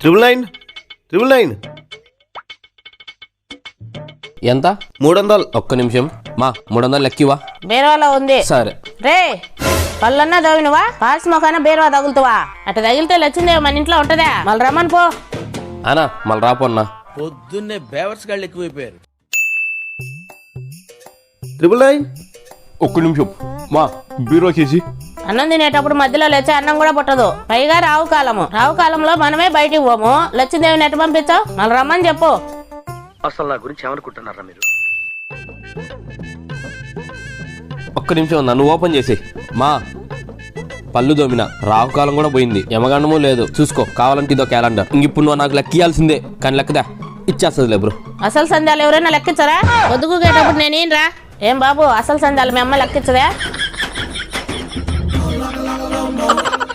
999 ఎంత? 300. ఒక్క నిమిషం మా 300 లెక్కివా. బేరవాలో ఉంది. సరే రే పళ్ళన్నా దోవినవా? పాల్స్ మొఖాన బేరవా తగులుతావా? అటు తగిలితే లచ్చిందే మన ఇంట్లో ఉంటదా? మళ్ళీ రమ్మని పో అన్నా. మళ్ళీ రాపన్నా. పొద్దున్నే బేవర్స్ గాళ్ళు ఎక్కువైపోయారు. 999. ఒక్క నిమిషం మా బీరో చేసి. అన్నం తినేటప్పుడు మధ్యలో లేచే అన్నం కూడా పుట్టదు. పైగా రావు కాలంలో మనమే బయటికి పోము. లచ్చిందేవి నెట్టు పంపించావు. మళ్ళీ రమ్మని చెప్పు. అసలు నా గురించి ఏమనుకుంటున్నారా మీరు? ఒక్క నిమిషం అన్నా, నువ్వు ఓపెన్ చేసి. మా పళ్ళు దోమిన రాహుకాలం కూడా పోయింది, యమగండము లేదు. చూసుకో, కావాలంటే ఇదో క్యాలెండర్. ఇప్పుడు నువ్వు నాకు లెక్కియాల్సిందే, కానీ లెక్కదా ఇచ్చేస్తుంది బ్రో. అసలు సంధ్యాలు ఎవరైనా లెక్కించరా? పొద్దుగుకేటప్పుడు నేనేం రా? ఏం బాబు అసలు సంధ్యాలు మీ అమ్మ లెక్కించదా?